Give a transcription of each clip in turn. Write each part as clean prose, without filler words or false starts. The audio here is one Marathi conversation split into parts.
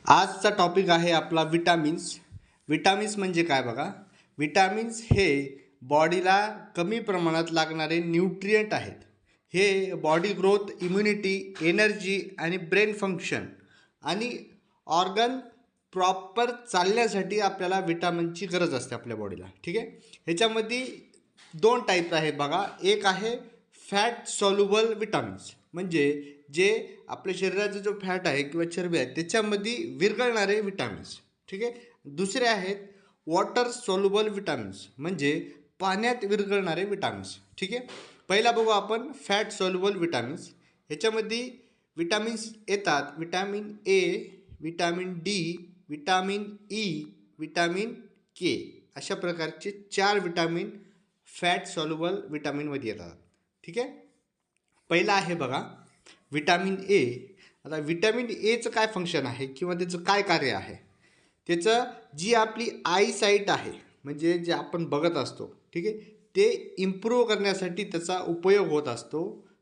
आजचा टॉपिक आहे आपला विटामिन्स. विटामिन्स म्हणजे काय बघा. विटामिन्स हे बॉडीला कमी प्रमाणात लागणारे न्यूट्रियंट आहेत. हे बॉडी ग्रोथ, इम्युनिटी, एनर्जी आणि ब्रेन फंक्शन आणि ऑर्गन प्रॉपर चालण्यासाठी आपल्याला विटामिनची गरज असते आपल्या बॉडीला. ठीक आहे. ह्याच्यामध्ये दोन टाईप आहे बघा. एक आहे फॅट सॉल्युबल विटामिन्स, म्हणजे जे आपल्या शरीराचा जो फॅट आहे किंवा चरबी आहे त्याच्यामध्ये विरघळणारे विटामिन्स. ठीक आहे. दुसरे आहेत वॉटर सॉल्युबल विटामिन्स, म्हणजे पाण्यात विरघळणारे विटामिन्स. ठीक आहे. पहिला बघू आपण फॅट सॉल्युबल विटामिन्स. ह्याच्यामध्ये विटामिन्स येतात vitamin A, vitamin D, vitamin E, vitamin के. अशा प्रकारचे 4 विटॅमिन फॅट सॉल्युबल विटॅमिनमध्ये येतात. ठीक आहे. पहिला आहे बघा विटॅमिन ए. आता विटॅमिन एचं काय फंक्शन आहे किंवा त्याचं काय कार्य आहे. त्याचं जी आपली आय साईट आहे, म्हणजे जे आपण बघत असतो, ठीक आहे, ते इम्प्रूव्ह करण्यासाठी त्याचा उपयोग होत असतो.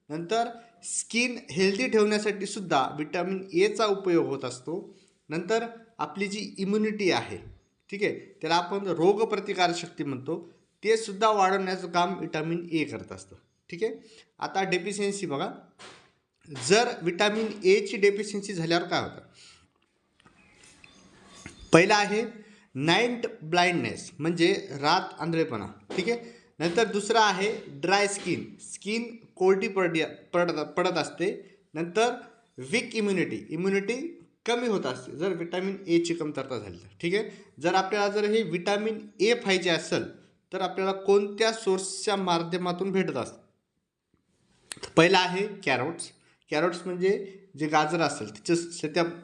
नंतर स्किन हेल्दी ठेवण्यासाठी सुद्धा विटॅमिन एचा उपयोग होत असतो. नंतर आपली जी इम्युनिटी आहे, ठीक आहे, त्याला आपण रोगप्रतिकारशक्ती म्हणतो, ते सुद्धा वाढवण्याचं काम विटॅमिन ए करत असतं. ठीक आहे. आता डेफिशियन्सी बघा. जर विटॅमिन एची डेफिशियन्सी झाल्यावर काय होतं. पहिला आहे नाईट ब्लाइंडनेस, म्हणजे रात आंधळेपणा. ठीक आहे. नंतर दुसरा आहे ड्राय स्किन, स्किन कोरडी पडत असते. नंतर वीक इम्युनिटी कमी होत असते जर विटॅमिन एची कमतरता झाली तर. ठीक आहे. जर आपल्याला जर हे विटॅमिन ए पाहिजे असेल तर आपल्याला कोणत्या सोर्सच्या माध्यमातून भेटत असतं. पहिला आहे कॅरोट्स. कॅरोट्स म्हणजे जे गाजर असेल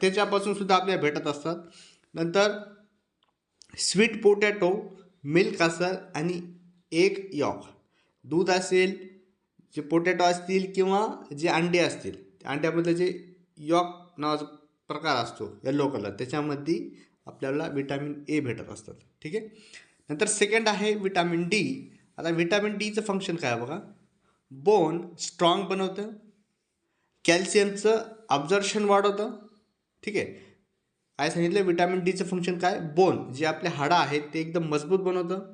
त्याच्यापासून सुद्धा आपल्याला भेटत असतात. नंतर स्वीट पोटॅटो, मिल्क असेल आणि एग यॉक, दूध असेल, जे पोटॅटो असतील किंवा जे अंडे असतील, त्या अंड्यामध्ये जे यॉक नावाचा प्रकार असतो येलो कलर, त्याच्यामध्ये आपल्याला विटॅमिन ए भेटत असतात. ठीक आहे. नंतर सेकंड आहे विटॅमिन डी. आता विटॅमिन डीचं फंक्शन काय बघा. बोन स्ट्रॉंग बनवतं, कॅल्शियमचं अब्झॉर्प्शन वाढवतं. ठीक आहे. काय सांगितलं विटॅमिन डीचं फंक्शन काय. बोन, जे आपले हाडं आहेत ते एकदम मजबूत बनवतं.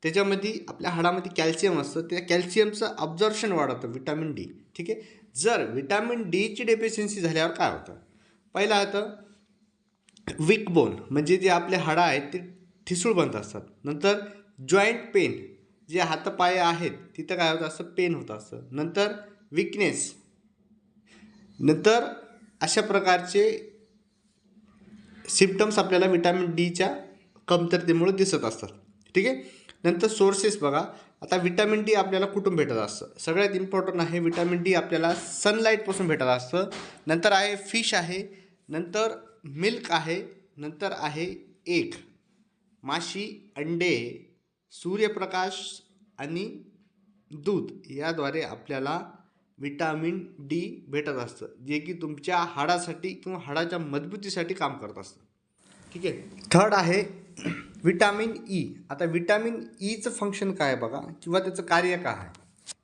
त्याच्यामध्ये आपल्या हाडामध्ये कॅल्शियम असतं, त्या कॅल्शियमचं अब्झॉर्प्शन वाढवतं विटॅमिन डी. ठीक आहे. जर विटॅमिन डीची डेफिशियन्सी झाल्यावर काय होतं. पहिला होतं वीक बोन, म्हणजे जे आपले हाडं आहेत ते ठिसूळ बनत असतात. नंतर जॉईंट पेन, जे हातपाय आहेत तिथं काय होतं असं पेन होत असतं. नंतर विकनेस. नंतर अशा प्रकारचे सिम्पटम्स आपल्याला विटॅमिन डीच्या कमतरतेमुळे दिसत असतात. ठीक आहे. नंतर सोर्सेस बघा. आता विटॅमिन डी आपल्याला कुठून भेटत असतं. सगळ्यात इम्पॉर्टंट आहे विटॅमिन डी आपल्याला सनलाईटपासून भेटत असतं. नंतर आहे फिश आहे, नंतर मिल्क आहे, नंतर आहे एग, माशी, अंडे, सूर्यप्रकाश आणि दूध याद्वारे आपल्याला विटॅमिन डी भेटत असतं, जे की तुमच्या हाडासाठी किंवा हाडाच्या मजबूतीसाठी काम करत असतं. ठीक आहे. थर्ड आहे विटॅमिन ई. आता विटॅमिन ईचं फंक्शन काय बघा, किंवा त्याचं कार्य काय आहे.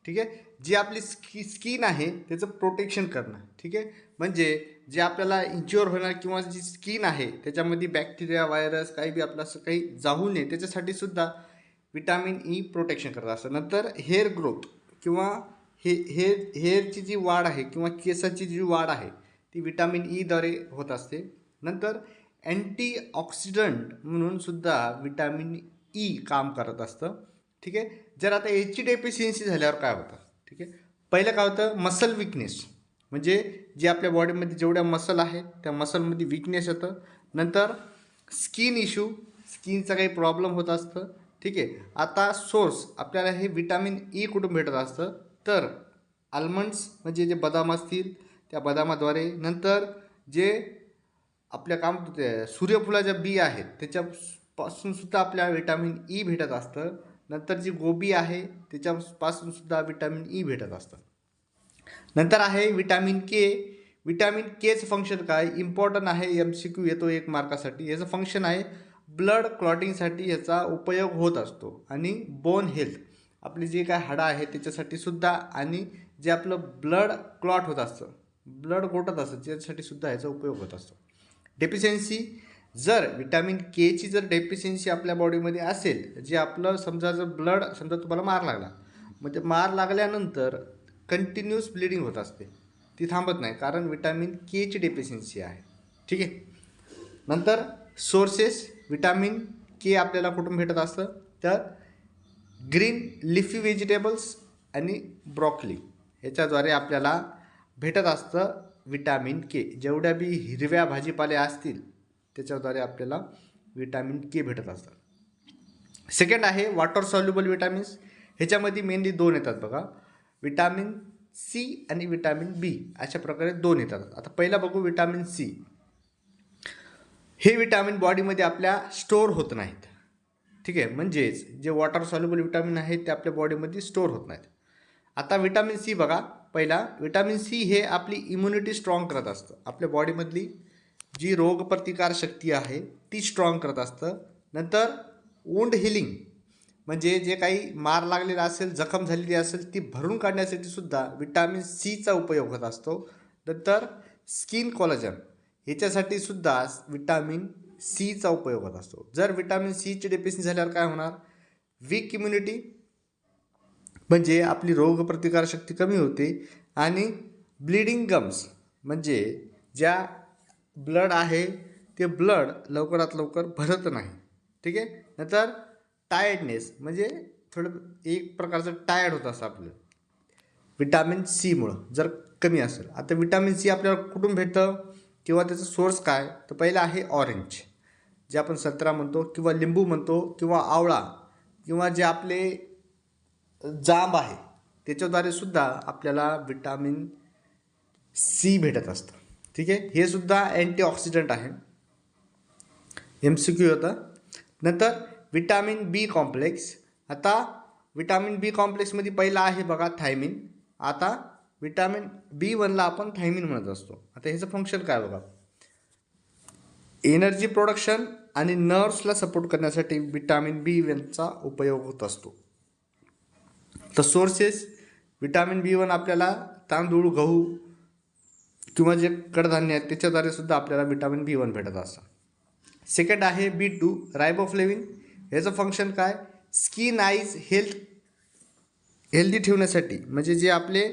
ठीक आहे. जी आपली स्किन आहे त्याचं प्रोटेक्शन करणं. ठीक आहे. म्हणजे जे आपल्याला इंज्युअर होणार किंवा जी स्किन आहे त्याच्यामध्ये बॅक्टेरिया, व्हायरस काही बी आपलं असं काही जाऊ नये त्याच्यासाठी सुद्धा विटॅमिन ई प्रोटेक्शन करत असतं. नंतर हेअर ग्रोथ किंवा हेअरची जी वाढ आहे किंवा केसाची जी वाढ आहे ती विटॅमिन ईद्वारे होत असते. नंतर अँटीऑक्सिडंट म्हणून सुद्धा विटॅमिन ई काम करत असतं. ठीक आहे. जर आता याची डेफिशियन्सी झाल्यावर काय होतं. ठीक आहे. पहिलं काय होतं मसल विकनेस, म्हणजे जे आपल्या बॉडीमध्ये जेवढ्या मसल आहेत त्या मसलमध्ये विकनेस येतं. नंतर स्किन इश्यू, स्किनचा काही प्रॉब्लेम होत असतं. ठीक आहे. आता सोर्स आपल्याला हे विटॅमिन ई कुठून भेटत असतं तर आल्मंड्स, म्हणजे जे बदाम असतील त्या बदामाद्वारे. नंतर जे आपल्या काम ते सूर्यफुलाच्या बी आहेत त्याच्यापासून सुद्धा आपल्याला विटॅमिन ई भेटत असतं. नंतर जी गोबी आहे त्याच्यापासून सुद्धा विटॅमिन ई भेटत असतं. नंतर आहे विटॅमिन के. विटॅमिन केचं फंक्शन काय इम्पॉर्टंट आहे, MCQ येतो 1 मार्कासाठी. याचं फंक्शन आहे ब्लड क्लॉटिंगसाठी याचा उपयोग होत असतो. आणि बोन हेल्थ, आपली जे काय हाडं आहे त्याच्यासाठी सुद्धा, आणि जे आपलं ब्लड क्लॉट होत असतं, ब्लड गोठत असतं त्याच्यासाठी सुद्धा याचा उपयोग होत असतो. डेफिशियन्सी जर विटॅमिन केची जर डेफिशियन्सी आपल्या बॉडीमध्ये असेल, जे आपलं समजा जर ब्लड समजा तुम्हाला मार लागला, म्हणजे मार लागल्यानंतर कंटिन्यूस ब्लिडिंग होत असते, ती थांबत नाही कारण विटॅमिन केची डेफिशियन्सी आहे. ठीक आहे. नंतर सोर्सेस विटॅमिन के आपल्याला कुठून भेटत असतं, तर ग्रीन लिफी व्हेजिटेबल्स आणि ब्रॉकली ह्याच्याद्वारे आपल्याला भेटत असतं विटॅमिन के. जेवढ्या बी हिरव्या भाजीपाल्या असतील त्याच्याद्वारे आपल्याला विटॅमिन के भेटत असतात. सेकंड आहे वॉटर सॉल्युबल विटॅमिन्स. ह्याच्यामध्ये मेनली 2 येतात बघा, विटॅमिन सी आणि विटॅमिन बी, अशा प्रकारे 2 येतात. आता पहिला बघू विटॅमिन सी. हे विटॅमिन बॉडीमध्ये आपल्या स्टोअर होत नाहीत. ठीक आहे, म्हणजेच जे वॉटर सॉल्युबल विटॅमिन आहेत ते आपल्या बॉडीमध्ये स्टोअर होत नाहीत. आता विटॅमिन सी बघा, पहिला विटॅमिन सी हे आपली इम्युनिटी स्ट्रॉंग करत असतं. आपल्या बॉडीमधली जी रोगप्रतिकार शक्ती आहे ती स्ट्रॉंग करत असतं. नंतर वुंड हिलिंग, म्हणजे जे काही मार लागलेला असेल, जखम झालेली असेल ती भरून काढण्यासाठी सुद्धा विटॅमिन सीचा उपयोग होत असतो. नंतर स्किन कोलाजन ह्याच्यासाठी सुद्धा विटॅमिन सीचा उपयोग होत असतो. जर विटॅमिन सीची डेफिशियन्सी झाल्यावर काय होणार, वीक इम्युनिटी, म्हणजे आपली रोगप्रतिकारशक्ती कमी होते, आणि ब्लिडिंग गम्स, म्हणजे ज्या ब्लड आहे ते ब्लड लवकरात लवकर भरत नाही. ठीक आहे. नंतर टायर्डनेस, म्हणजे थोडं एक प्रकारचं टायर्ड होत असतं आपलं विटॅमिन सीमुळं जर कमी असेल. आता विटॅमिन सी आपल्याला कुठून भेटतं किंवा त्याचं सोर्स काय, तर पहिला आहे ऑरेंज, जे आपण संत्रा म्हणतो किंवा लिंबू म्हणतो किंवा आवळा किंवा जे आपले जांब आहे त्याच्याद्वारे सुद्धा आपल्याला विटॅमिन सी भेटत असतं. ठीक आहे. हे सुद्धा अँटीऑक्सिडंट आहे. MCQ होता. नंतर विटॅमिन बी कॉम्प्लेक्स. आता विटॅमिन बी कॉम्प्लेक्समध्ये पहिला आहे बघा थायमिन. आता विटॅमिन B1ला आपण थायमिन म्हणत असतो. आता ह्याचं फंक्शन काय बघा, एनर्जी प्रोडक्शन आणि नर्व्सला सपोर्ट करण्यासाठी विटॅमिन B1चा उपयोग होत असतो. तर सोर्सेस विटॅमिन B1 आपल्याला तांदूळ, गहू किंवा जे कडधान्य आहेत त्याच्याद्वारे सुद्धा आपल्याला विटॅमिन B1 भेटत असतं. सेकंड आहे B2 रायबोफ्लेविन. ह्याचं फंक्शन काय, स्किन आईज हेल्दी ठेवण्यासाठी, म्हणजे जे आपले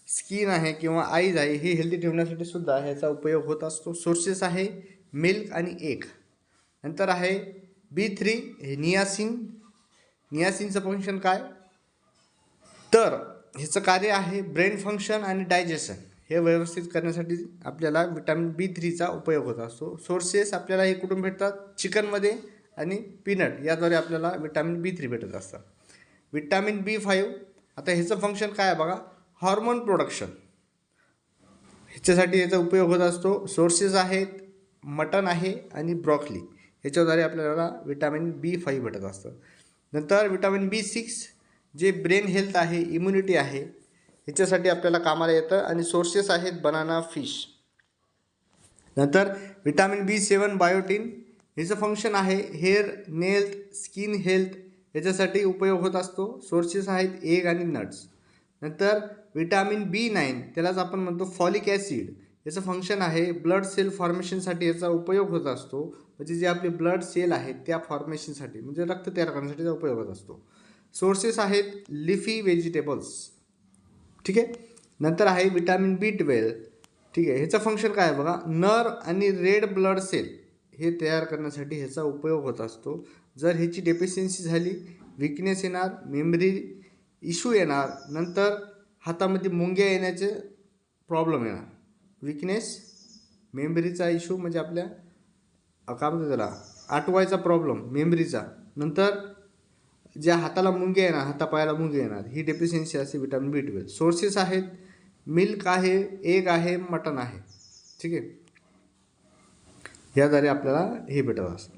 स्किन आहे किंवा आईज आहे हे हेल्दी ठेवण्यासाठी सुद्धा ह्याचा उपयोग होत असतो. सोर्सेस आहे मिल्क आणि एग. नंतर आहे B3 हे नियासिन. नियासिनचं फंक्शन काय, तर ह्याचं कार्य आहे ब्रेन फंक्शन आणि डायजेशन हे व्यवस्थित करण्यासाठी आपल्याला विटॅमिन B3चा उपयोग होत असतो. सोर्सेस आपल्याला हे कुठून भेटतात, चिकनमध्ये आणि पीनट याद्वारे आपल्याला विटॅमिन B3 भेटत असतं. विटॅमिन B5, आता ह्याचं फंक्शन काय आहे बघा, हॉर्मोन प्रोडक्शन, ह्याच्यासाठी याचा उपयोग होत असतो. सोर्सेस आहेत मटन आहे आणि ब्रॉकली, ह्याच्याद्वारे आपल्याला विटॅमिन B5 भेटत असतं. नंतर विटॅमिन B6 जे ब्रेन हेल्थ आहे, इम्युनिटी आहे, ह्याच्यासाठी आपल्याला कामाला येतं, आणि सोर्सेस आहेत बनाना, फिश. नंतर विटॅमिन B7 बायोटिन. ह्याचं फंक्शन आहे हेअर, नेल, स्किन हेल्थ, याच्यासाठी उपयोग होत असतो. सोर्सेस आहेत एग आणि नट्स. नंतर विटॅमिन B9 त्यालाच आपण म्हणतो फॉलिक ॲसिड. याचं फंक्शन आहे ब्लड सेल फॉर्मेशनसाठी याचा उपयोग होत असतो, म्हणजे जे आपले ब्लड सेल आहेत त्या फॉर्मेशनसाठी, म्हणजे रक्त तयार करण्यासाठी त्याचा उपयोग होत असतो. सोर्सेस आहेत लिफी व्हेजिटेबल्स. ठीक आहे. नंतर आहे विटॅमिन B12. ठीक आहे. ह्याचं फंक्शन काय आहे बघा, नर आणि रेड ब्लड सेल हे तयार करण्यासाठी ह्याचा उपयोग होत असतो. जर ह्याची डेफिशियन्सी झाली, विकनेस येणार, मेमरी इश्यू येणार, नंतर हातामध्ये मुंग्या येण्याचे प्रॉब्लेम येणार. विकनेस, मेमरीचा इश्यू, म्हणजे आपल्या काय म्हणतो त्याला, आठवायचा प्रॉब्लेम मेमरीचा. नंतर ज्या हाताला मुंग्या येणार, हातापायाला मुंग्या येणार, ही डेफिशियन्सी असते विटॅमिन B12. सोर्सेस आहेत मिल्क आहे, एग आहे, मटन आहे. ठीक आहे. याद्वारे आपल्याला हे भेटत असतं.